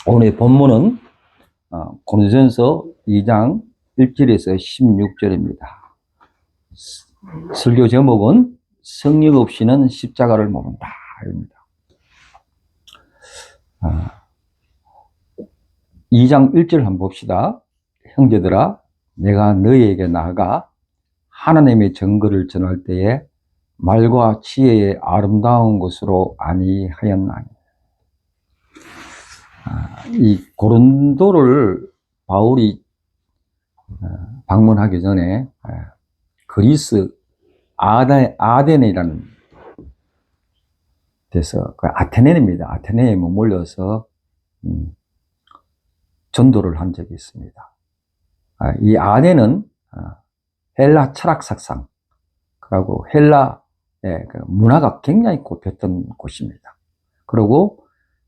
오늘의 본문은 고린도전서 2장 1절에서 16절입니다. 설교 제목은 성령 없이는 십자가를 모른다 입니다. 2장 1절 한번 봅시다. 형제들아, 내가 너희에게 나아가 하나님의 증거를 전할 때에 말과 지혜의 아름다운 것으로 아니하였나니. 이 고린도를 바울이 방문하기 전에 그리스 아덴이라는 데서, 그 아테네입니다. 아테네에 머물러서 전도를 한 적이 있습니다. 이 아덴은 헬라 철학 사상, 그리고 헬라의 문화가 굉장히 꼽혔던 곳입니다. 그리고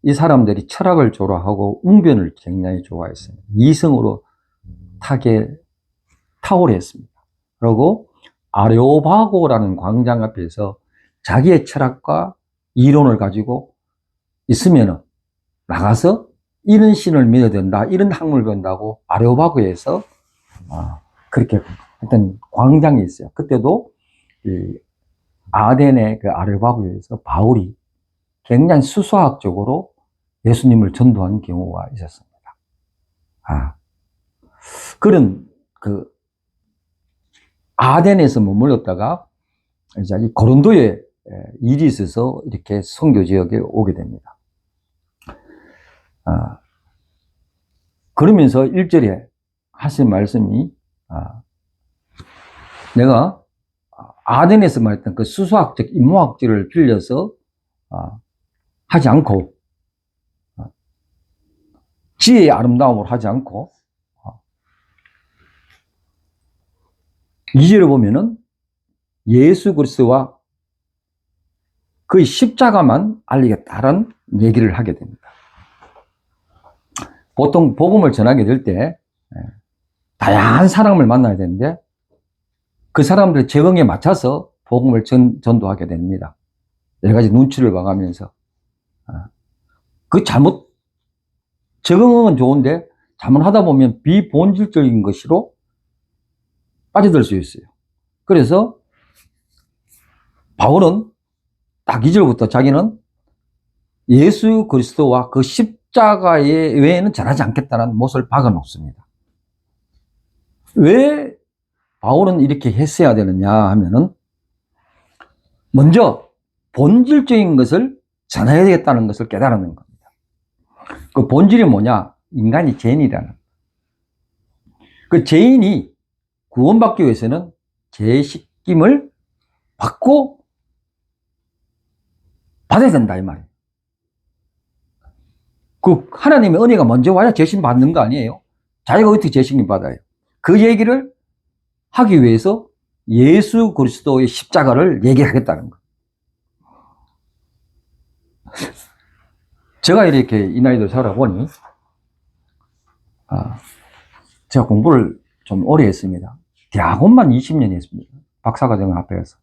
이 사람들이 철학을 좋아하고 웅변을 굉장히 좋아했어요. 이성으로 탁월했습니다. 그리고 아레오바고라는 광장 앞에서 자기의 철학과 이론을 가지고 있으면 나가서 이런 신을 믿어야 된다, 이런 학문을 배운다고 아레오바고에서 그렇게 했던 광장이 있어요. 그때도 이 아덴의 그 아레오바고에서 바울이 굉장히 수수학적으로 예수님을 전도한 경우가 있었습니다. 그런 그 아덴에서 머물렀다가 이제 이 고린도에 일이 있어서 이렇게 선교 지역에 오게 됩니다. 그러면서 1절에 하신 말씀이 내가 아덴에서 말했던 그 수수학적 인문학적을 빌려서 하지 않고 지혜의 아름다움을 하지 않고 2절에 보면은 예수 그리스도와 그의 십자가만 알리겠다는 얘기를 하게 됩니다. 보통 복음을 전하게 될 때 다양한 사람을 만나야 되는데 그 사람들의 적응에 맞춰서 복음을 전도하게 됩니다. 여러 가지 눈치를 봐가면서 그 적응은 좋은데 잘못하다 보면 비본질적인 것으로 빠져들 수 있어요. 그래서 바울은 딱 2절부터 자기는 예수 그리스도와 그 십자가 외에는 전하지 않겠다는 못을 박아놓습니다. 왜 바울은 이렇게 했어야 되느냐 하면은 먼저 본질적인 것을 전해야 되겠다는 것을 깨달는 겁니다. 그 본질이 뭐냐? 인간이 죄인이라는. 그 죄인이 구원받기 위해서는 죄의 씻김을 받고 받아야 된다 이 말이에요. 그 하나님의 은혜가 먼저 와야 죄심 받는 거 아니에요? 자기가 어떻게 죄심을 받아요? 그 얘기를 하기 위해서 예수 그리스도의 십자가를 얘기하겠다는 거예요. 제가 이렇게 이 나이도 살아보니 제가 공부를 좀 오래 했습니다. 대학원만 20년 했습니다. 박사과정 앞에서.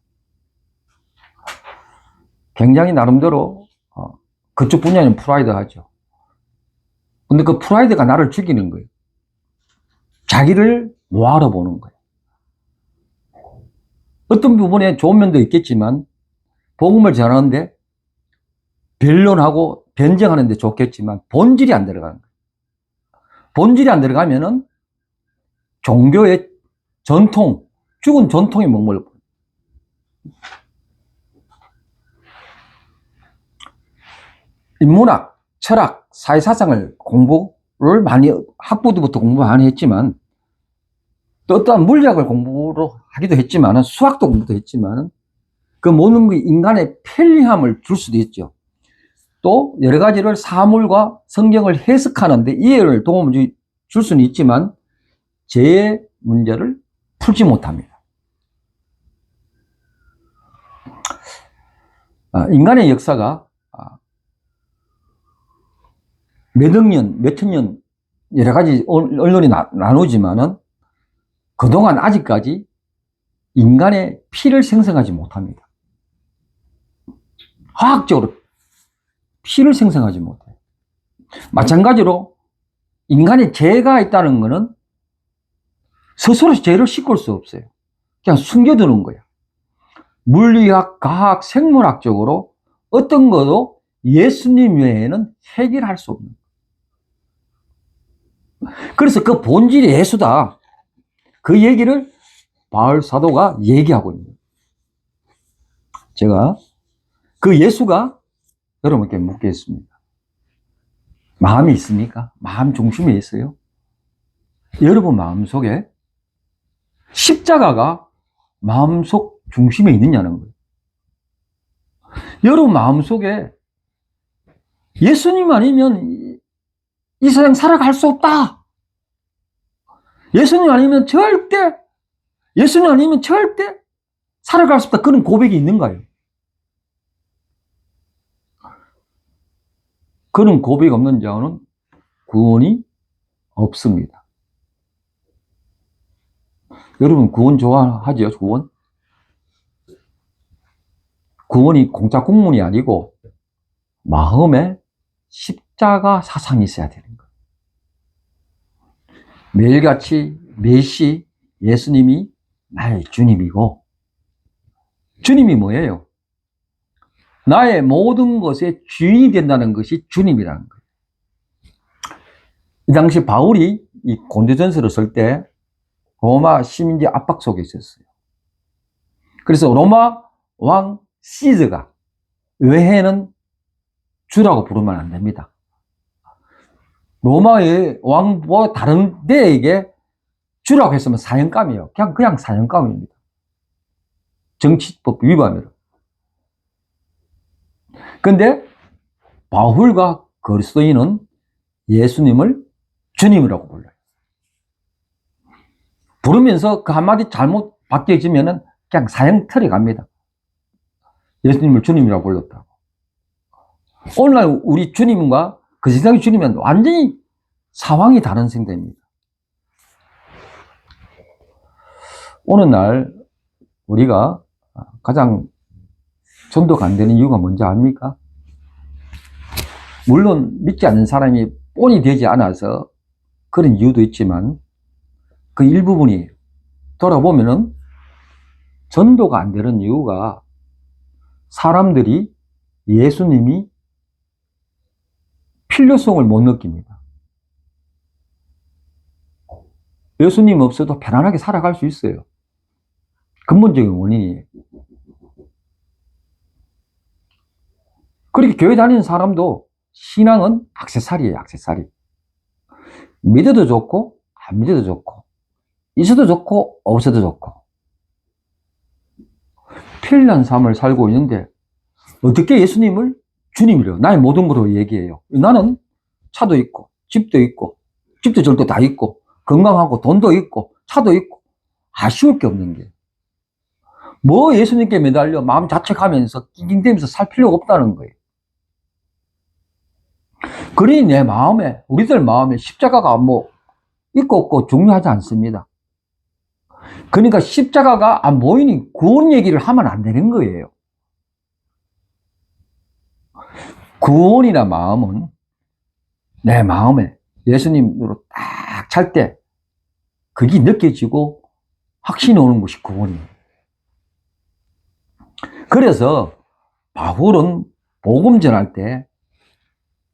굉장히 나름대로 그쪽 분야는 프라이드하죠. 근데 그 프라이드가 나를 죽이는 거예요. 자기를 뭐하러 보는 거예요. 어떤 부분에 좋은 면도 있겠지만 복음을 전하는데 변론하고 변증하는데 좋겠지만 본질이 안 들어가는 거예요. 본질이 안 들어가면은 종교의 전통, 죽은 전통에 머물러 버려요. 인문학, 철학, 사회사상을 공부를 많이 학부부터 공부 많이 했지만 또 어떠한 물리학을 공부를 하기도 했지만 수학도 공부도 했지만 그 모든 게 인간의 편리함을 줄 수도 있죠. 또 여러 가지를 사물과 성경을 해석하는데 이해를 도움을 줄 수는 있지만 죄의 문제를 풀지 못합니다. 인간의 역사가 몇억 년, 몇천 년 여러 가지 언론이 나누지만은 그동안 아직까지 인간의 피를 생성하지 못합니다. 화학적으로 피를 생성하지 못해요. 마찬가지로 인간의 죄가 있다는 것은 스스로 죄를 씻을 수 없어요. 그냥 숨겨두는 거야. 물리학, 과학, 생물학적으로 어떤 것도 예수님 외에는 해결할 수 없는 거예요. 그래서 그 본질이 예수다. 그 얘기를 바울 사도가 얘기하고 있는 거예요. 제가 그 예수가 여러분께 묻겠습니다. 마음이 있습니까? 마음 중심에 있어요? 여러분 마음속에 십자가가 마음속 중심에 있느냐는 거예요. 여러분 마음속에 예수님 아니면 이 세상 살아갈 수 없다. 예수님 아니면 절대 살아갈 수 없다. 그런 고백이 있는가요? 그런 고백이 없는 자는 구원이 없습니다. 여러분 구원 좋아하죠? 구원? 구원이 공짜 공문이 아니고 마음에 십자가 사상이 있어야 되는 거예요. 매일같이 매시 예수님이 나의 주님이고, 주님이 뭐예요? 나의 모든 것의 주인이 된다는 것이 주님이라는 거예요. 이 당시 바울이 이 고린도전서를 쓸 때 로마 시민지 압박 속에 있었어요. 그래서 로마 왕 시저가 외에는 주라고 부르면 안 됩니다. 로마의 왕 다른 데에게 주라고 했으면 사형감이에요. 그냥 사형감입니다. 정치법 위반으로. 근데 바울과 그리스도인은 예수님을 주님이라고 불러요. 부르면서 그 한마디 잘못 바뀌어지면은 그냥 사형털이 갑니다. 예수님을 주님이라고 불렀다고. 오늘날 우리 주님과 그 세상의 주님은 완전히 상황이 다른 상태입니다. 오늘날 우리가 가장 전도가 안 되는 이유가 뭔지 압니까? 물론 믿지 않는 사람이 본이 되지 않아서 그런 이유도 있지만 그 일부분이 돌아보면은 전도가 안 되는 이유가 사람들이 예수님이 필요성을 못 느낍니다. 예수님 없어도 편안하게 살아갈 수 있어요. 근본적인 원인이에요. 그렇게 교회 다니는 사람도 신앙은 액세서리예요, 액세서리. 믿어도 좋고 안 믿어도 좋고 있어도 좋고 없어도 좋고 편리한 삶을 살고 있는데 어떻게 예수님을 주님이래요? 나의 모든 것으로 얘기해요. 나는 차도 있고 집도 절도 다 있고 건강하고 돈도 있고 차도 있고 아쉬울 게 없는 게 뭐 예수님께 매달려 마음 자책하면서 낑낑대면서 살 필요가 없다는 거예요. 그러니 내 마음에, 우리들 마음에 십자가가 뭐 있고 없고 중요하지 않습니다. 그러니까 십자가가 안 보이니 구원 얘기를 하면 안 되는 거예요. 구원이나 마음은 내 마음에 예수님으로 딱 찰 때 그게 느껴지고 확신이 오는 것이 구원이에요. 그래서 바울은 복음 전할 때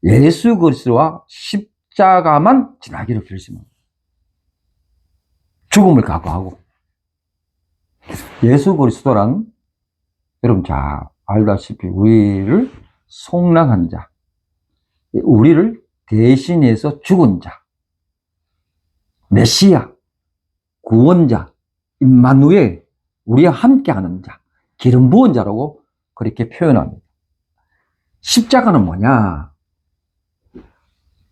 예수 그리스도와 십자가만 지나기로 결심합니다. 죽음을 각오하고. 예수 그리스도란 여러분 잘 알다시피 우리를 속량한 자, 우리를 대신해서 죽은 자, 메시아, 구원자, 임마누엘, 우리와 함께하는 자, 기름 부은 자라고 그렇게 표현합니다. 십자가는 뭐냐?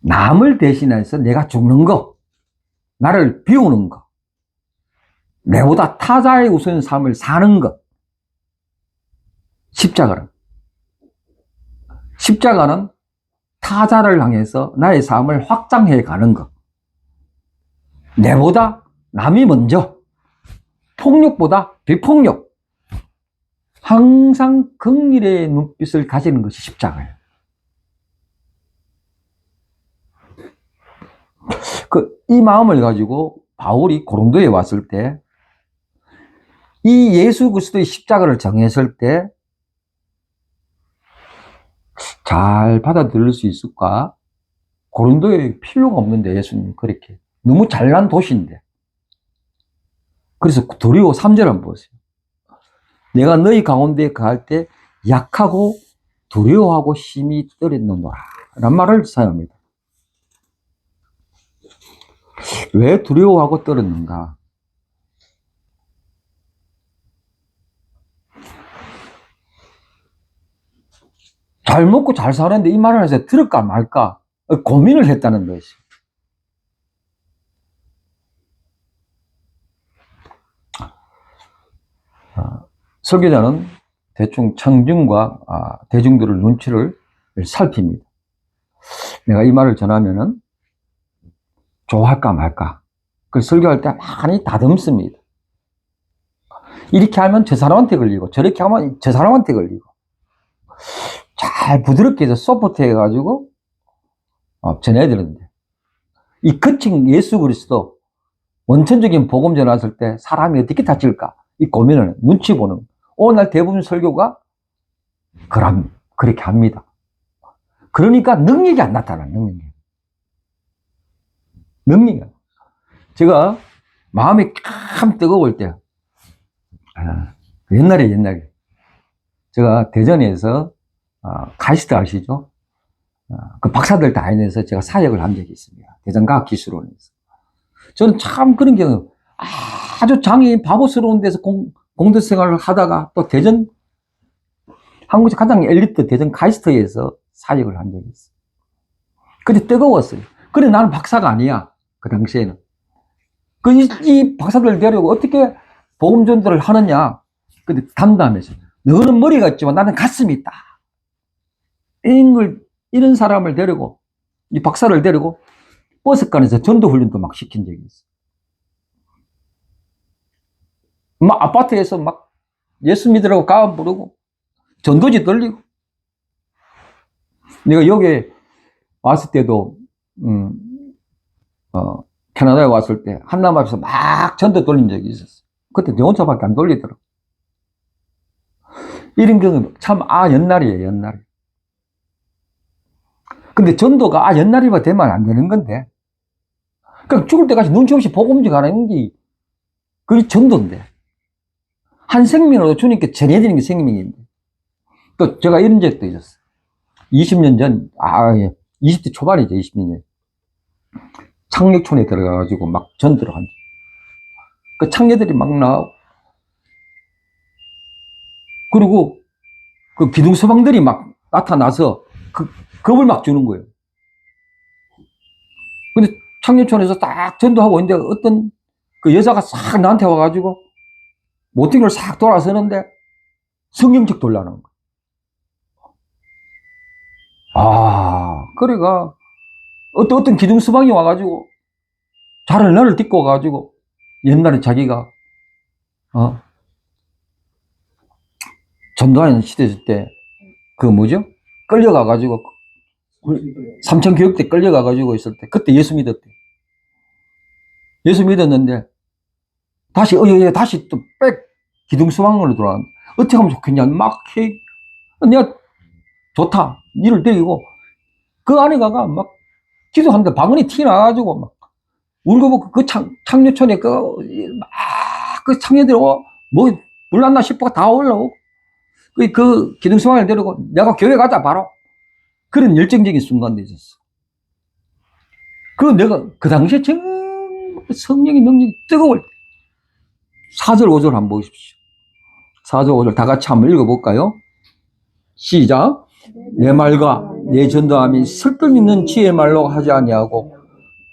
남을 대신해서 내가 죽는 거, 나를 비우는 거, 내보다 타자의 우선 삶을 사는 것. 십자가는 타자를 향해서 나의 삶을 확장해 가는 것. 내보다 남이 먼저, 폭력보다 비폭력. 항상 긍휼의 눈빛을 가지는 것이 십자가예요. 이 마음을 가지고 바울이 고린도에 왔을 때, 이 예수 그리스도의 십자가를 정했을 때, 잘 받아들일 수 있을까? 고린도에 필요가 없는데, 예수님 그렇게. 너무 잘난 도시인데. 그래서 두려워 3절 한번 보세요. 내가 너희 가운데 거할 때 약하고 두려워하고 심히 떨었노라 라는 말을 사용합니다. 왜 두려워하고 떨었는가? 잘 먹고 잘 사는데 이 말을 해서 들을까 말까 고민을 했다는 것이. 설교자는 대충 청중과 대중들의 눈치를 살핍니다. 내가 이 말을 전하면은 좋아할까 말까. 그래서 설교할 때 많이 다듬습니다. 이렇게 하면 저 사람한테 걸리고 저렇게 하면 저 사람한테 걸리고 잘 부드럽게 해서 소프트 해가지고 전해야 되는데, 이 거친 예수 그리스도 원천적인 복음 전했을 때 사람이 어떻게 다칠까 이 고민을 눈치 보는, 오늘 대부분 설교가 그렇게 합니다. 그러니까 능력이 안 나타나요. 능력이. 제가 마음이 참 뜨거울 때, 옛날에 제가 대전에서 카이스트 아시죠? 그 박사들 다니면서 제가 사역을 한 적이 있습니다. 대전과학기술원에서. 저는 참 그런 경우, 아주 장애인 바보스러운 데서 공덕 생활을 하다가 또 대전, 한국에서 가장 엘리트 대전 카이스트에서 사역을 한 적이 있어요. 근데 뜨거웠어요. 근데 나는 박사가 아니야. 그 당시에는. 이 박사들 데리고 어떻게 복음 전도를 하느냐. 근데 담담해서. 너는 머리가 있지만 나는 가슴이 있다. 이런 사람을 데리고, 이 박사를 데리고 버스간에서 전도 훈련도 막 시킨 적이 있어. 막 아파트에서 막 예수 믿으라고 가음 부르고 전도지 떨리고. 내가 여기에 왔을 때도 캐나다에 왔을 때 한남 앞에서 막 전도 돌린 적이 있었어. 그때 내 혼자밖에 안 돌리더라고. 이런 경우 참 옛날이에요. 옛날에. 근데 전도가 옛날이면 되면 안 되는 건데, 그러니까 죽을 때까지 눈치 없이 복음 전하는 게 그게 전도인데, 한 생명으로 주님께 전해드리는 게 생명인데. 또 제가 이런 적도 있었어요. 20년 전, 20대 초반이죠. 20년 전. 창력촌에 들어가가지고 막 전도를 한. 그 창녀들이 막 나오고, 그리고 그 기둥서방들이 막 나타나서 겁을 막 주는 거예요. 근데 창녀촌에서 딱 전도하고 있는데 어떤 그 여자가 싹 나한테 와가지고 모퉁이를 싹 돌아서는데 성경책 돌라는 거야. 그래가 어떤 기둥서방이 와가지고 나를 딛고 와가지고 옛날에 자기가 전도하는 시대 때 그 뭐죠? 끌려가가지고 삼천교육 때 끌려가가지고 있을 때 그때 예수 믿었대. 예수 믿었는데 다시 다시 또 기둥서방으로 돌아왔는데 어떻게 하면 좋겠냐 막 내가 좋다 니를 데리고 그 아내가 막 기도하는데 방언이 튀어나와가지고 막 울고 보고 그 창녀촌에 그 창녀들이 뭐 불났나 싶어 다 올라오고 그 기둥서방을 데리고 내가 교회 가자 바로 그런 열정적인 순간도 있었어. 내가 그 당시에 정말 성령의 능력이 뜨거울 때 4절 5절 한번 보십시오. 4절 5절 다 같이 한번 읽어볼까요? 시작. 내 말과 내 전도함이 설득있는 지혜의 말로 하지 아니하고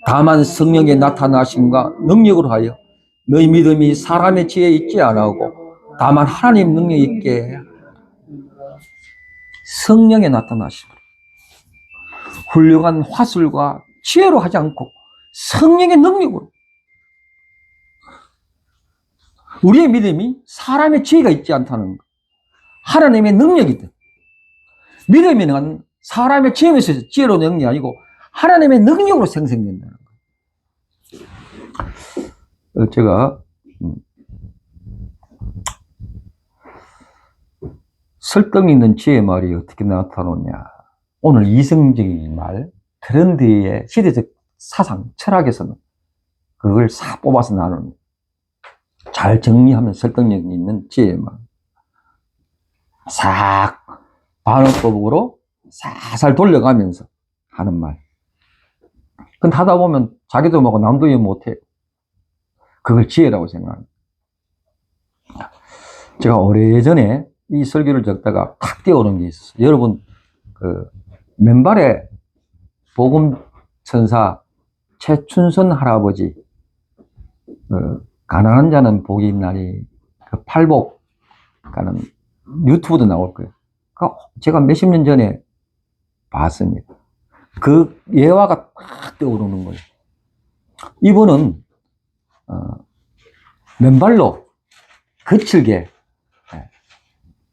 다만 성령의 나타나심과 능력으로 하여 너희 믿음이 사람의 지혜에 있지 않고 다만 하나님 능력이 있게 해. 성령의 나타나심으로 훌륭한 화술과 지혜로 하지 않고 성령의 능력으로. 우리의 믿음이 사람의 지혜가 있지 않다는 것. 하나님의 능력이다. 믿음이는 사람의 지혜로 능력이 아니고 하나님의 능력으로 생성된다는 거예요. 제가 설득 있는 지혜 말이 어떻게 나타나느냐. 오늘 이성적인 말, 트렌드의 시대적 사상, 철학에서는 그걸 싹 뽑아서 나눕니다. 잘 정리하면 설득력 있는 지혜의 말. 싹 반어법으로 살살 돌려가면서 하는 말. 근데 하다 보면 자기도 뭐고 남도 이해 못해요. 그걸 지혜라고 생각합니다. 제가 오래전에 이 설교를 적다가 탁 뛰어오는 게 있었어요. 여러분, 맨발에 복음천사 최춘선 할아버지, 가난한 자는 복이 있나니, 그 팔복 가는 유튜브도 나올 거예요. 제가 몇십 년 전에 봤습니다. 그 예화가 탁 떠오르는 거예요. 이분은 맨발로 거칠게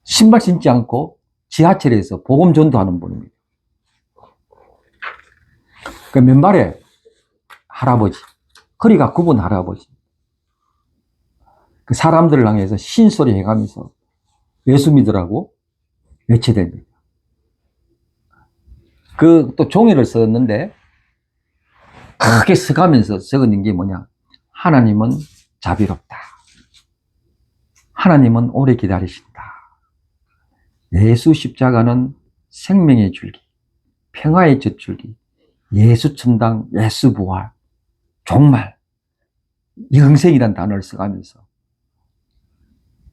신발 신지 않고 지하철에서 복음 전도하는 분입니다. 그 맨발에 할아버지, 허리가 굽은 할아버지, 그 사람들을 향해서 신소리 해가면서 예수 믿으라고 외쳐댑니다. 또 종이를 썼는데 크게 써가면서 적은 게 뭐냐? 하나님은 자비롭다. 하나님은 오래 기다리신다. 예수 십자가는 생명의 줄기, 평화의 젖줄기, 예수 천당, 예수 부활, 종말, 영생이라는 단어를 써가면서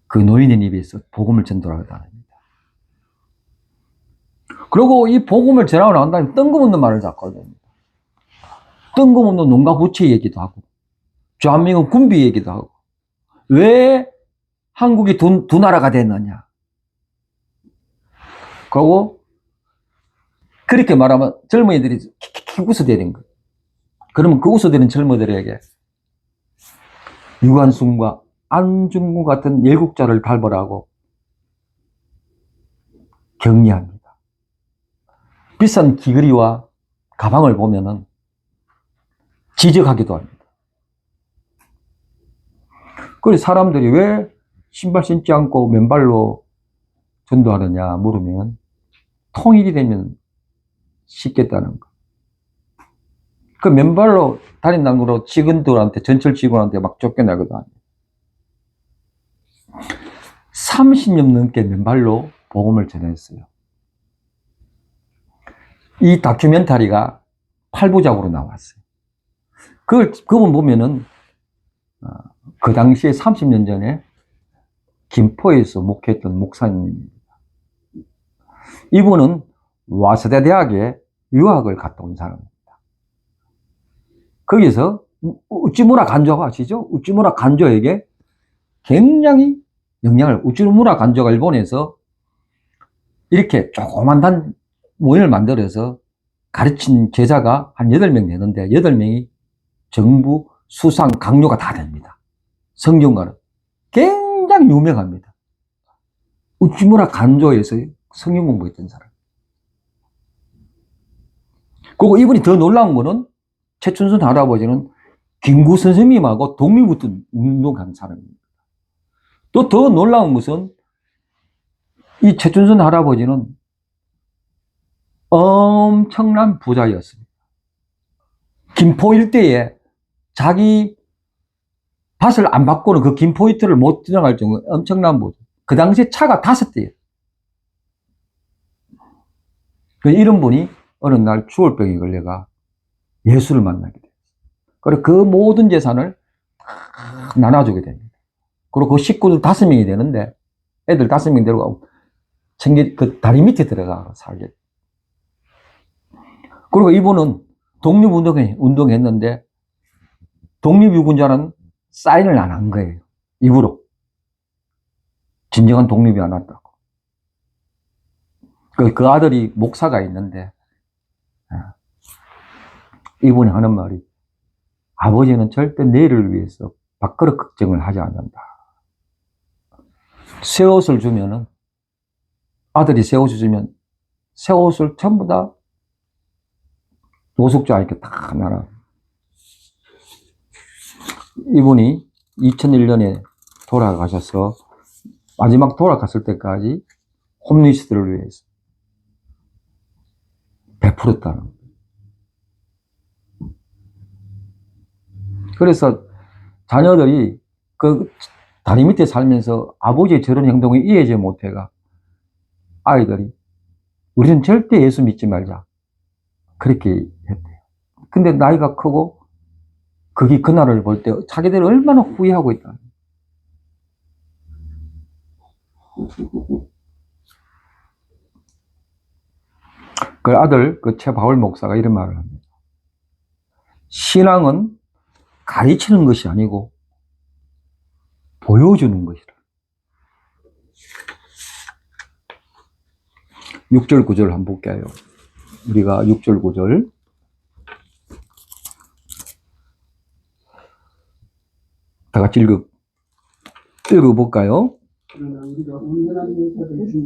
그 노인의 입에서 복음을 전도하고 다닙니다. 그리고 이 복음을 전하고 나온 다음에 뜬금없는 말을 자꾸 합니다. 뜬금없는 농가 부채 얘기도 하고, 대한민국 군비 얘기도 하고, 왜 한국이 두 나라가 됐느냐. 그리고 그렇게 말하면 젊은이들이 킥킥 웃어대는 거예요. 그러면 그 웃어대는 젊은이들에게 유관순과 안중근 같은 열국자를 발벌하고 격리합니다. 비싼 귀걸이와 가방을 보면은 지적하기도 합니다. 그래서 사람들이 왜 신발 신지 않고 맨발로 전도하느냐 물으면 통일이 되면 쉽겠다는 거. 그 맨발로 다닌다는 거로 직원들한테, 전철 직원한테 막 쫓겨나거든. 30년 넘게 맨발로 복음을 전했어요. 이 다큐멘터리가 8부작으로 나왔어요. 그분 보면은, 그 당시에 30년 전에 김포에서 목회했던 목사님입니다. 이분은 와세대 대학에 유학을 갔다 온 사람입니다. 거기서 우찌무라 간조가 아시죠? 우찌무라 간조에게 굉장히 우찌무라 간조가 일본에서 이렇게 조그만 모임을 만들어서 가르친 제자가 한 8명 되는데 8명이 정부, 수상, 강요가 다 됩니다. 성경가는 굉장히 유명합니다. 우찌무라 간조에서 성경 공부했던 사람. 그리고 이분이 더 놀라운 거는 최춘선 할아버지는 김구 선생님하고 독립운동한 사람입니다. 또 더 놀라운 것은 이 최춘선 할아버지는 엄청난 부자였습니다. 김포 일대에 자기 밭을 안 바꾸는 그 김포 이틀을 못 지나갈 정도로 엄청난 부자. 그 당시에 차가 5대예요. 이런 분이 어느 날 추월병에 걸려가 예수를 만나게 돼요. 그리고 그 모든 재산을 나눠주게 됩니다. 그리고 그 식구들 5명이 되는데 애들 5명 데려가고 그 다리 밑에 들어가 살게. 그리고 이분은 독립운동했는데 독립유군자는 사인을 안 한 거예요. 입으로. 진정한 독립이 안 왔다고. 그 아들이 목사가 있는데 이분이 하는 말이 아버지는 절대 내일을 위해서 밥그릇 걱정을 하지 않는다. 새 옷을 주면은 아들이 새 옷을 주면 새 옷을 전부 다 노숙자에게 다 나눠. 이분이 2001년에 돌아가셔서 마지막 돌아갔을 때까지 홈리스들을 위해서 베풀었다는 거예요. 그래서 자녀들이 그 다리 밑에 살면서 아버지의 저런 행동이 이해하지 못해가 아이들이 우리는 절대 예수 믿지 말자 그렇게 했대요. 근데 나이가 크고 그게 그날을 볼 때 자기들이 얼마나 후회하고 있다. 그 아들 그 최바울 목사가 이런 말을 합니다. 신앙은 가르치는 것이 아니고 보여주는 것이다. 6절 9절 한번 볼게요. 우리가 6절 9절 다 같이 읽어볼까요?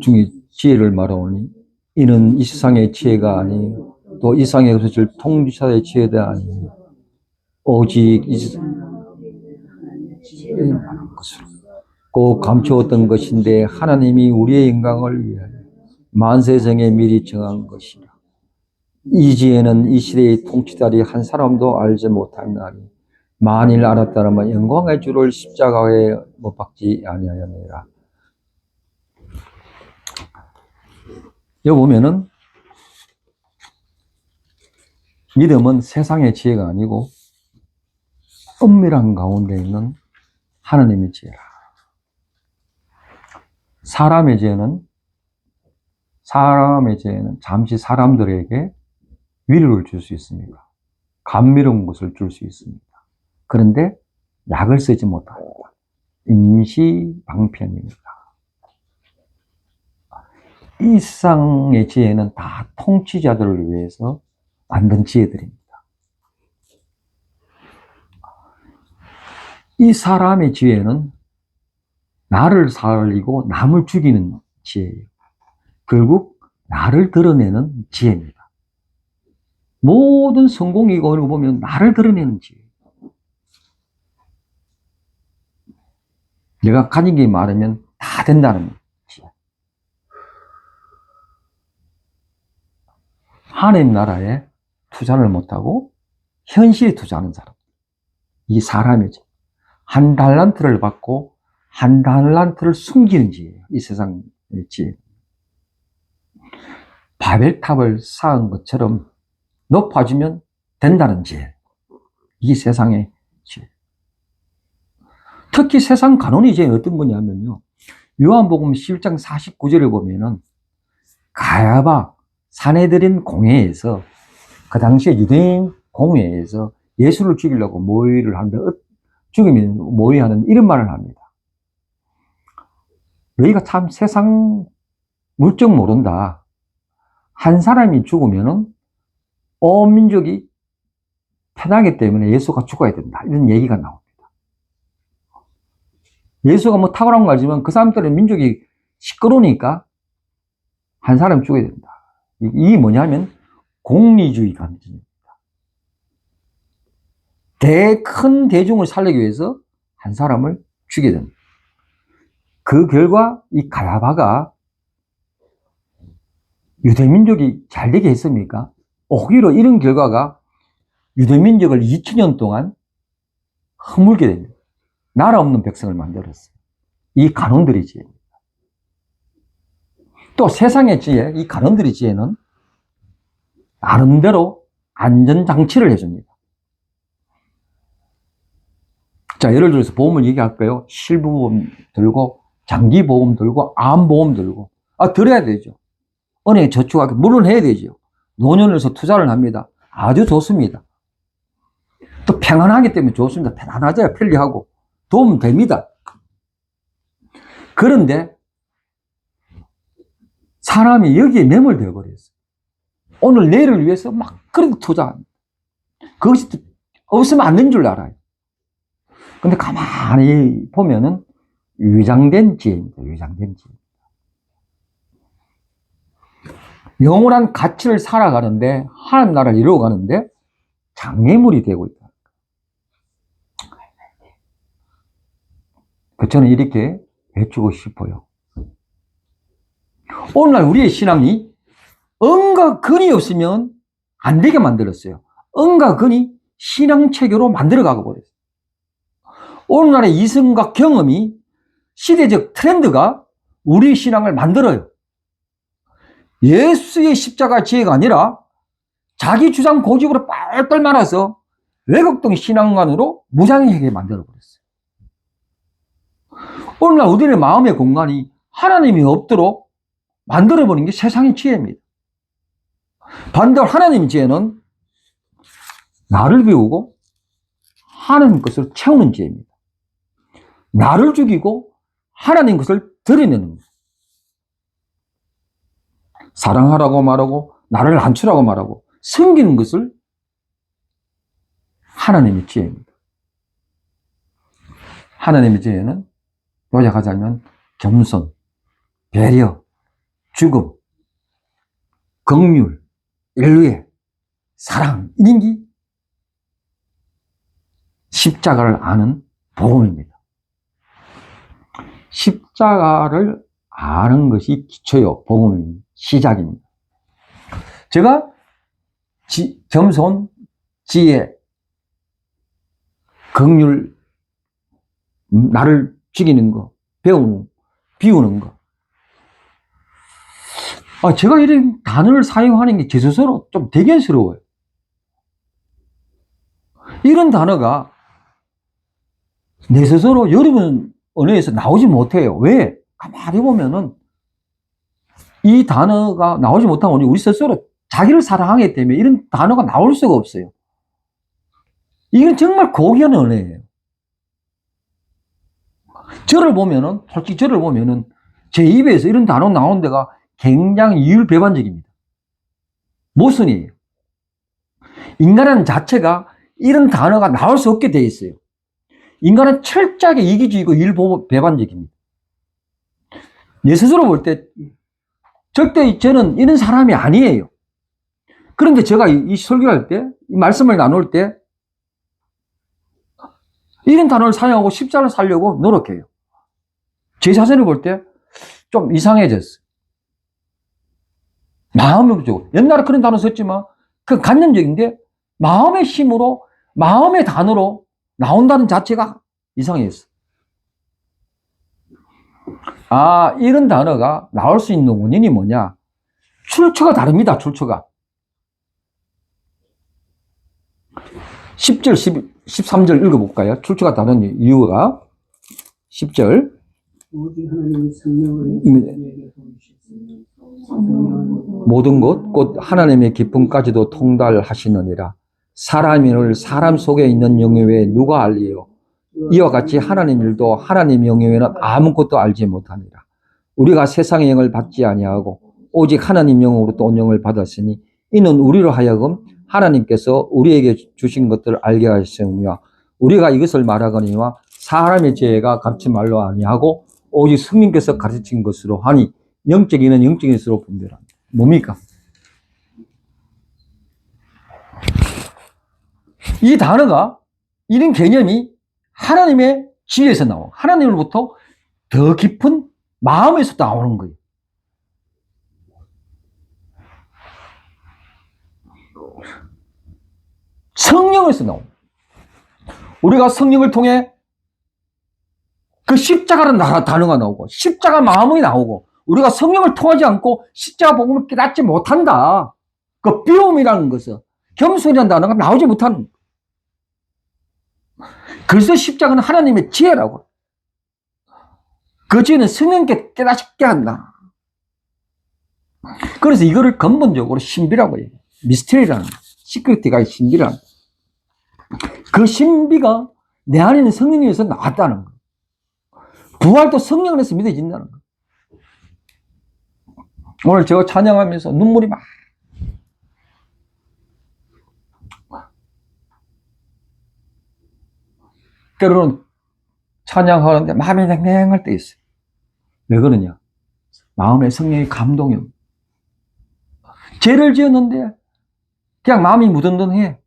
중에 지혜를 말하오니 이는 이 세상의 지혜가 아니 또 이 세상의 것을 통치자의 지혜가 아니 오직 이 세상의 것을 꼭 감추었던 것인데 하나님이 우리의 영광을 위하여 만세성에 미리 정한 것이라. 이 지혜는 이 시대의 통치자리 한 사람도 알지 못한 날이 만일 알았다면 영광의 주를 십자가에 못 박지 아니하였느니라. 여기 보면은 믿음은 세상의 지혜가 아니고 은밀한 가운데 있는 하나님의 지혜라. 사람의 지혜는 잠시 사람들에게 위로를 줄 수 있습니다. 감미로운 것을 줄 수 있습니다. 그런데 약을 쓰지 못합니다. 임시방편입니다. 이 세상의 지혜는 다 통치자들을 위해서 만든 지혜들입니다. 이 사람의 지혜는 나를 살리고 남을 죽이는 지혜예요. 결국 나를 드러내는 지혜입니다. 모든 성공이 이걸 보면 나를 드러내는 지혜예요. 내가 가진 게 많으면 다 된다는 지혜. 하나님 나라에 투자를 못하고 현실에 투자하는 사람. 이 사람의 지혜. 한 달란트를 받고 한 달란트를 숨기는 지혜예요. 이 세상의 지혜. 바벨탑을 쌓은 것처럼 높아지면 된다는 지혜. 이 세상의 지혜. 특히 세상 간원의 지혜는 어떤 거냐면요. 요한복음 11장 49절을 보면은 가야바 사내들인 공회에서 그 당시에 유대인 공회에서 예수를 죽이려고 모의를 하는데 죽이면 모의하는 이런 말을 합니다. 너희가 참 세상 물정 모른다. 한 사람이 죽으면은 온 민족이 편하기 때문에 예수가 죽어야 된다. 이런 얘기가 나옵니다. 예수가 뭐 탁월한 거 알지만 그 사람들은 민족이 시끄러우니까 한 사람 죽어야 된다. 이게 뭐냐면 공리주의 감정입니다. 큰 대중을 살리기 위해서 한 사람을 죽여야 된다. 그 결과 이 가야바가 유대민족이 잘 되게 했습니까? 오히려 이런 결과가 유대민족을 2000년 동안 허물게 됩니다. 나라 없는 백성을 만들었어요. 이 간원들의 지혜입니다. 또 세상의 지혜, 이 간원들의 지혜는 나름대로 안전장치를 해줍니다. 자, 예를 들어서 보험을 얘기할까요? 실부보험 들고, 장기보험 들고, 암보험 들고. 들어야 되죠. 은행에 저축하게, 물론 해야 되죠. 노년에서 투자를 합니다. 아주 좋습니다. 또 평안하기 때문에 좋습니다. 편안하죠. 편리하고. 도움 됩니다. 그런데 사람이 여기에 매몰되어 버렸어요. 오늘 내일을 위해서 막 그렇게 투자합니다. 그것이 없으면 안 되는 줄 알아요. 근데 가만히 보면은 위장된 지혜입니다. 위장된 지혜. 영원한 가치를 살아가는데 하나님 나라를 이루어가는데 장애물이 되고 있다. 저는 이렇게 해주고 싶어요. 오늘날 우리의 신앙이 은과 근이 없으면 안 되게 만들었어요. 은과 근이 신앙체계로 만들어가고 버렸어요. 오늘날의 이성과 경험이 시대적 트렌드가 우리 신앙을 만들어요. 예수의 십자가 지혜가 아니라 자기 주장 고집으로 빨빨 말아서 왜곡된 신앙관으로 무장하게 만들어버렸어요. 오늘날 우리의 마음의 공간이 하나님이 없도록 만들어버린 게 세상의 지혜입니다. 반대로 하나님의 지혜는 나를 비우고 하나님 것을 채우는 지혜입니다. 나를 죽이고 하나님 것을 드러내는 거예요. 사랑하라고 말하고 나를 안추라고 말하고 섬기는 것을 하나님의 지혜입니다. 하나님의 지혜는 요약하자면 겸손, 배려, 죽음, 긍휼, 인류애, 사랑, 이런 게 십자가를 아는 복음입니다. 십자가를 아는 것이 기초요, 복음입니다. 시작입니다. 제가 겸손, 지혜, 긍휼, 나를 죽이는 거, 배우는, 비우는 거. 제가 이런 단어를 사용하는 게 제 스스로 좀 대견스러워요. 이런 단어가 내 스스로 여러분 언어에서 나오지 못해요. 왜? 가만히 보면은 이 단어가 나오지 못하면 우리 스스로 자기를 사랑하기 때문에 이런 단어가 나올 수가 없어요. 이건 정말 고귀한 언어예요. 솔직히 저를 보면은 제 입에서 이런 단어 나오는 데가 굉장히 이율배반적입니다. 모순이에요. 인간은 자체가 이런 단어가 나올 수 없게 되어 있어요. 인간은 철저하게 이기주의고 이율배반적입니다. 내 스스로 볼 때 절대 저는 이런 사람이 아니에요. 그런데 제가 이 설교할 때, 이 말씀을 나눌 때 이런 단어를 사용하고 십자를 살려고 노력해요. 제 자신을 볼 때 좀 이상해졌어요. 마음의 부족. 옛날에 그런 단어 썼지만 그 간념적인데 마음의 힘으로, 마음의 단어로 나온다는 자체가 이상했어요. 이런 단어가 나올 수 있는 원인이 뭐냐? 출처가 다릅니다, 출처가. 10절, 13절 읽어볼까요? 출처가 다른 이유가. 10절. 모든 것, 곧 하나님의 기쁨까지도 통달하시느니라. 사람을 사람 속에 있는 영역 외에 누가 알리요? 이와 같이 하나님 일도 하나님 영역 외에는 아무것도 알지 못하니라. 우리가 세상의 영을 받지 아니하고 오직 하나님 영으로 또 영을 받았으니 이는 우리로 하여금 하나님께서 우리에게 주신 것들을 알게 하셨으니와 우리가 이것을 말하거니와 사람의 지혜가 값지 말로 아니하고 오직 성령께서 가르친 것으로 하니 영적인은 영적인 것으로 분별합니다. 뭡니까? 이 단어가, 이런 개념이 하나님의 지혜에서 나오고 하나님으로부터 더 깊은 마음에서 나오는 거예요. 성령에서 나옵니다. 우리가 성령을 통해 그 십자가라는 단어가 나오고 십자가 마음이 나오고 우리가 성령을 통하지 않고 십자가 복음을 깨닫지 못한다. 그 비움이라는 것은 겸손이라는 단어가 나오지 못하는 거예요. 그래서 십자가는 하나님의 지혜라고. 그 지혜는 성령께 깨닫게 한다. 그래서 이거를 근본적으로 신비라고 해요. 미스터리라는 거예요. 시크릿가 신비라는 거예요. 그 신비가 내 안에 있는 성령에서 나왔다는 거예요. 부활도 성령 안에서 믿어진다는 거예요. 오늘 제가 찬양하면서 눈물이 막 때로는 찬양하는데 마음이 냉랭할 때 있어요. 왜 그러냐? 마음에 성령의 감동이 없어요. 죄를 지었는데 그냥 마음이 무던던해.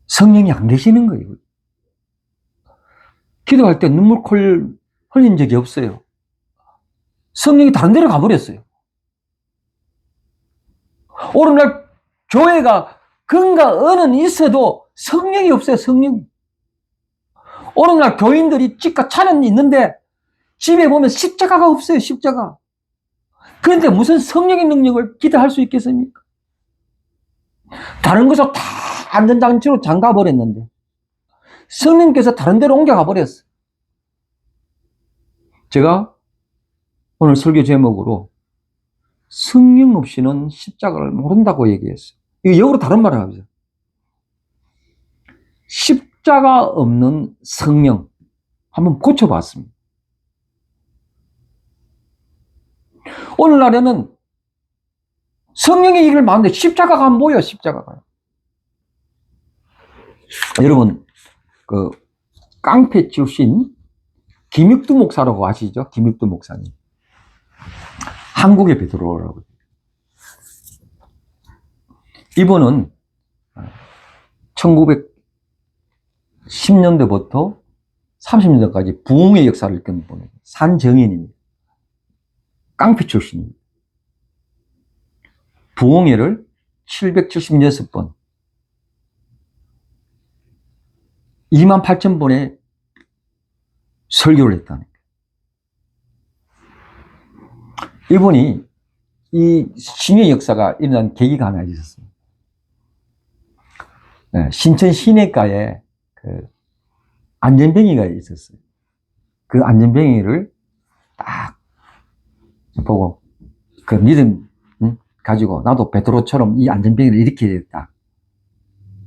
성령이 안 계시는 거예요. 기도할 때 눈물콜 흘린 적이 없어요. 성령이 다른 데로 가버렸어요. 오늘날 교회가 근가 은은 있어도 성령이 없어요. 성령이. 오늘날 교인들이 집과 차는 있는데 집에 보면 십자가가 없어요. 십자가. 그런데 무슨 성령의 능력을 기대할 수 있겠습니까? 다른 것을 다 안전장치로 잠가버렸는데 성령께서 다른 데로 옮겨가 버렸어요. 제가 오늘 설교 제목으로 성령 없이는 십자가를 모른다고 얘기했어요. 이거 역으로 다른 말을 하죠. 십자가 없는 성령 한번 고쳐봤습니다. 오늘날에는 성령의 일을 많은데 십자가가 안 보여요. 십자가가. 여러분 그 깡패 출신 김익두 목사라고 아시죠? 김익두 목사님. 한국의 베드로라고. 이분은 1910년대부터 30년대까지 부흥의 역사를 이끈 분이에요. 산정인입니다. 깡패 출신입니다. 부흥회를 776번, 28,000번의 설교를 했다는 거예요. 이분이 이 신의 역사가 일어난 계기가 하나 있었어요. 네, 신천 시내가에 그 안전뱅이가 있었어요. 그 안전뱅이를 딱 보고 그 믿음 가지고 나도 베드로처럼 이 안전뱅이를 일으켜야겠다.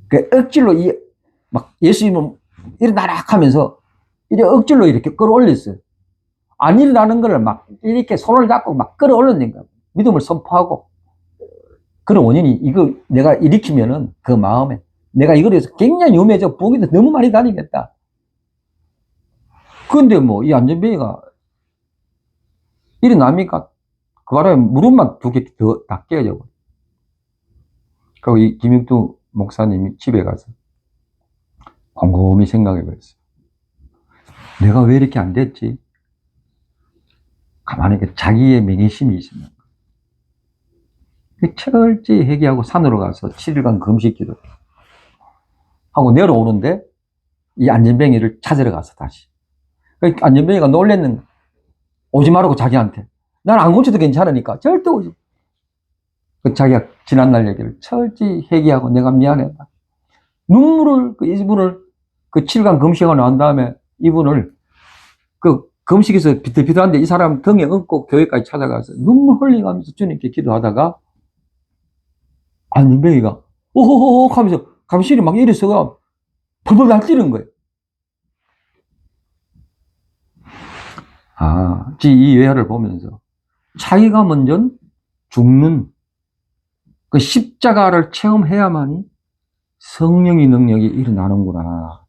그 억지로 막 예수님은 일어나라 하면서 이제 억지로 이렇게 끌어올렸어요. 안 일어나는 걸 막 이렇게 손을 잡고 막 끌어올렸는가. 믿음을 선포하고. 그런 원인이 이거 내가 일으키면은 그 마음에 내가 이거를 해서 굉장히 유명해져. 부흥회도 너무 많이 다니겠다. 그런데 뭐 이 안전뱅이가 일어납니까? 그 바람에 무릎만 2개 다 깨어져. 그리고 이 김익두 목사님이 집에 가서 곰곰이 생각해 봤어요. 내가 왜 이렇게 안 됐지? 가만히 자기의 명예심이 있습니다. 철저히 회개하고 산으로 가서 7일간 금식기도 하고 내려오는데 이 안전뱅이를 찾으러 가서 다시. 안전뱅이가 놀랬는 거야. 오지 말라고 자기한테. 난 안 고쳐도 괜찮으니까 절대 오지. 자기가 지난날 얘기를 철저히 회개하고 내가 미안하다. 눈물을 이분을 그 7간 금식하고 난 다음에 이분을 그 금식에서 비틀비틀한데 이 사람 등에 얹고 교회까지 찾아가서 눈물 흘리면서 주님께 기도하다가 안전뱅이가 오호호호 하면서 감실이 막 이래서가 벌벌 날뛰는 거예요. 이 외화를 보면서 자기가 먼저 죽는 그 십자가를 체험해야만이 성령의 능력이 일어나는구나.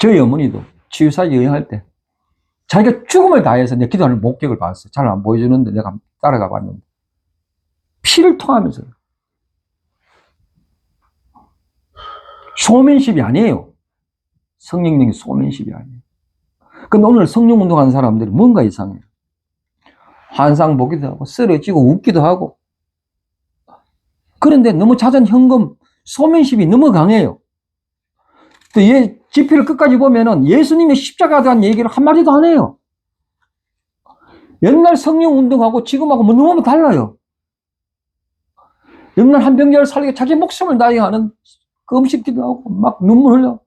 저희 어머니도 치유사 여행할 때 자기가 죽음을 다해서 내 기도하는 목격을 봤어요. 잘 안 보여주는데 내가 따라가 봤는데 피를 토하면서 소맨십이 아니에요. 성령님이 소맨십이 아니에요. 근데 오늘 성령 운동하는 사람들이 뭔가 이상해요. 환상 보기도 하고 쓰러지고 웃기도 하고. 그런데 너무 잦은 현금 소맨십이 너무 강해요. 또 지필을 끝까지 보면은 예수님의 십자가에 대한 얘기를 한마디도 안 해요. 옛날 성령 운동하고 지금하고 뭐 너무 달라요. 옛날 한 병자를 살리게 자기 목숨을 다해 하는 그 음식기도 하고 막 눈물 흘려.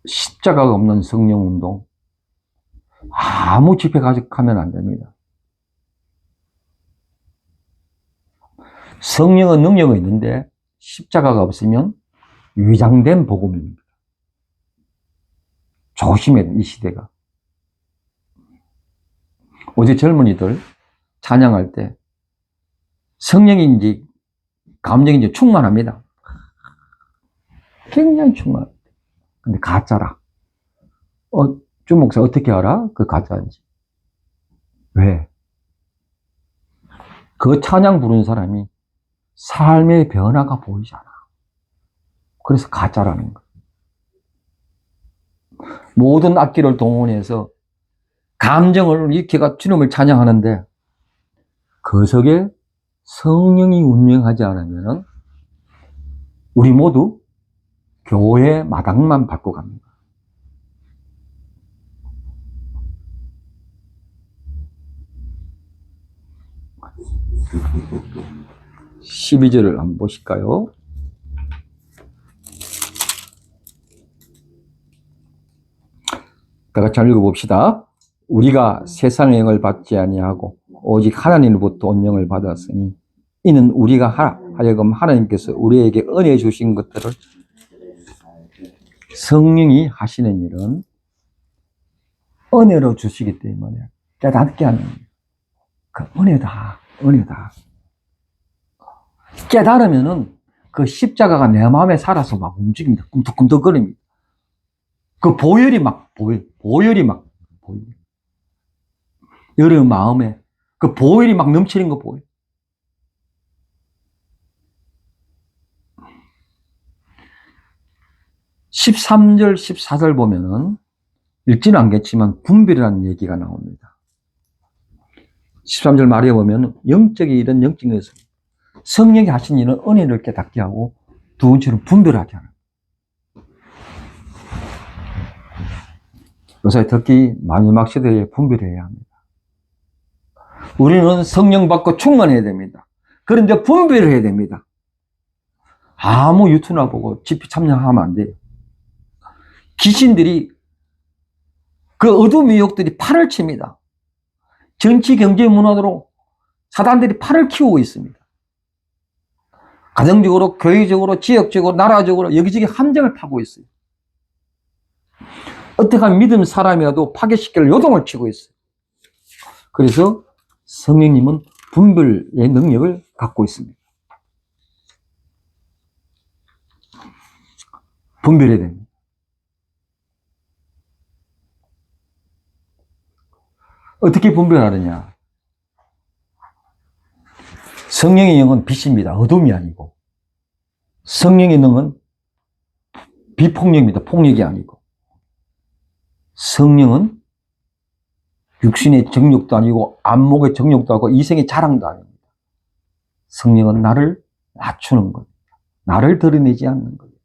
십자가가 없는 성령 운동. 아무 집회 가져가면 안 됩니다. 성령은 능력은 있는데 십자가가 없으면 위장된 복음입니다. 조심해야 돼, 이 시대가. 어제 젊은이들 찬양할 때 성령인지 감정인지 충만합니다. 굉장히 충만합니다. 근데 가짜라. 주 목사 어떻게 알아? 그 가짜인지. 왜? 그 찬양 부르는 사람이 삶의 변화가 보이잖아. 그래서 가짜라는 거야. 모든 악기를 동원해서 감정을 일으켜가 주님을 찬양하는데 그 속에 성령이 운영하지 않으면 우리 모두 교회 마당만 밟고 갑니다. 12절을 한번 보실까요? 다 같이 읽어봅시다. 우리가 세상의 영을 받지 아니하고 오직 하나님으로부터 온 영을 받았으니 이는 우리가 하여금 하나님께서 우리에게 은혜 주신 것들을 성령이 하시는 일은 은혜로 주시기 때문에 깨닫게 하는 그 은혜다. 깨달으면은 그 십자가가 내 마음에 살아서 막 움직입니다. 꿈덕꿈덕거립니다. 그 보혈이 막 보여. 여러분 마음에 그 보혈이 막 넘치는 거 보여. (13절) (14절) 보면은 읽지는 않겠지만 분별이라는 얘기가 나옵니다. 13절 말에 보면 영적인 일은 영적인 것을 성령이 하신 일은 은혜를 깨닫게 하고 두 번째는 분별하게 하는. 요새 특히 마지막 시대에 분별해야 합니다. 우리는 성령 받고 충만해야 됩니다. 그런데 분별을 해야 됩니다. 아무 유튜브나 보고 집회 참여하면 안 돼요. 귀신들이 그 어둠 미혹들이 팔을 칩니다. 정치, 경제, 문화로 사단들이 팔을 키우고 있습니다. 가정적으로, 교회적으로, 지역적으로, 나라적으로 여기저기 함정을 파고 있어요. 어떻게 하면 믿음 사람이라도 파괴시킬 요동을 치고 있어요. 그래서 성령님은 분별의 능력을 갖고 있습니다. 분별해야 됩니다. 어떻게 분별하느냐? 성령의 영은 빛입니다. 어둠이 아니고. 성령의 영은 비폭력입니다. 폭력이 아니고. 성령은 육신의 정욕도 아니고 안목의 정욕도 아니고 이생의 자랑도 아닙니다. 성령은 나를 낮추는 겁니다. 나를 드러내지 않는 겁니다.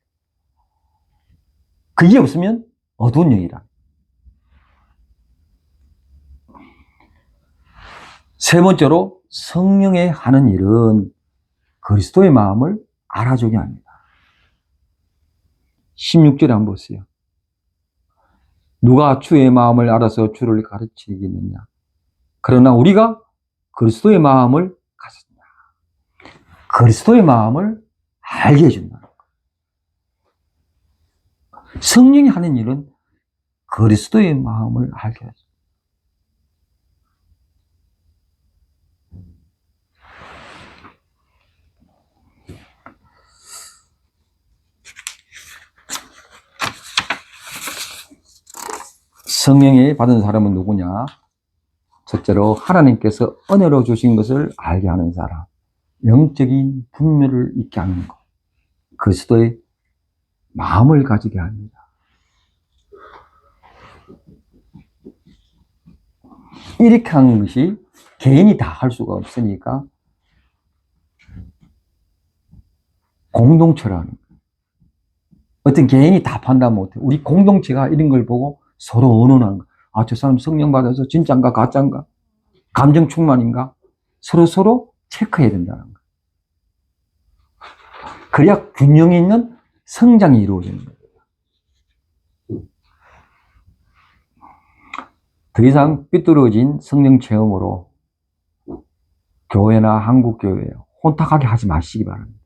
그게 없으면 어두운 영이라. 세 번째로 성령의 하는 일은 그리스도의 마음을 알아주게 합니다. 16절에 한번 보세요. 누가 주의 마음을 알아서 주를 가르치겠느냐. 그러나 우리가 그리스도의 마음을 가졌냐. 그리스도의 마음을 알게 해준다는 거예요. 성령이 하는 일은 그리스도의 마음을 알게 해줍니다. 성령이 받은 사람은 누구냐? 첫째로 하나님께서 은혜로 주신 것을 알게 하는 사람, 영적인 분별을 있게 하는 것, 그리스도의 마음을 가지게 합니다. 이렇게 하는 것이 개인이 다 할 수가 없으니까 공동체라는 거예요. 어떤 개인이 다 판단 못해. 우리 공동체가 이런 걸 보고 서로 의논하는 거예요. 아, 저 사람 성령 받아서 진짜인가 가짜인가? 감정 충만인가? 서로 체크해야 된다는 거예요. 그래야 균형이 있는 성장이 이루어지는 거예요. 더 이상 삐뚤어진 성령 체험으로 교회나 한국교회에 혼탁하게 하지 마시기 바랍니다.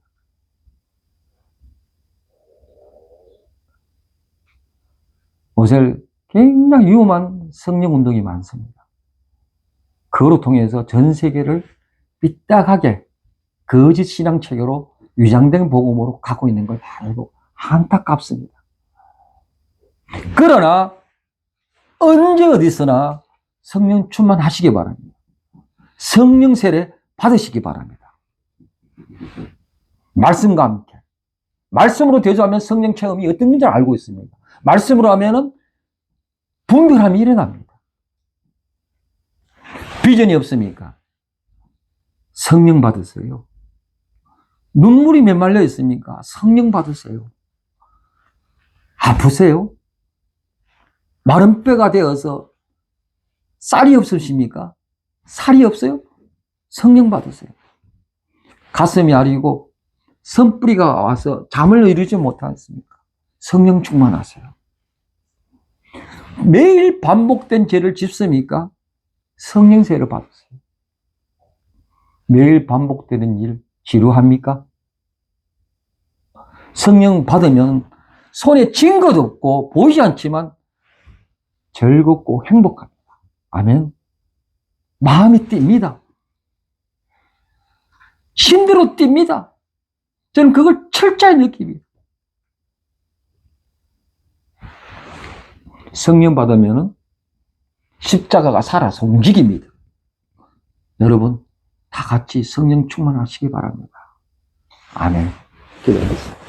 요새 굉장히 위험한 성령 운동이 많습니다. 그거로 통해서 전 세계를 삐딱하게 거짓 신앙 체계로 위장된 복음으로 가고 있는 걸 알고 안타깝습니다. 그러나 언제 어디서나 성령 충만하시기 바랍니다. 성령 세례 받으시기 바랍니다. 말씀과 함께. 말씀으로 대조하면 성령 체험이 어떤 건지 알고 있습니다. 말씀으로 하면은 분별함이 일어납니다. 비전이 없습니까? 성령 받으세요. 눈물이 메말려 있습니까? 성령 받으세요. 아프세요? 마른 뼈가 되어서 쌀이 없으십니까? 살이 없어요? 성령 받으세요. 가슴이 아리고 선뿌리가 와서 잠을 이루지 못하십니까? 성령 충만하세요. 매일 반복된 죄를 짓습니까? 성령세를 받으세요. 매일 반복되는 일 지루합니까? 성령 받으면 손에 쥔 것 없고 보이지 않지만 즐겁고 행복합니다. 아멘. 마음이 뜁니다. 힘들어 뜁니다. 저는 그걸 철저히 느낍니다. 성령 받으면 십자가가 살아서 움직입니다. 여러분 다 같이 성령 충만하시기 바랍니다. 아멘. 기도하겠습니다.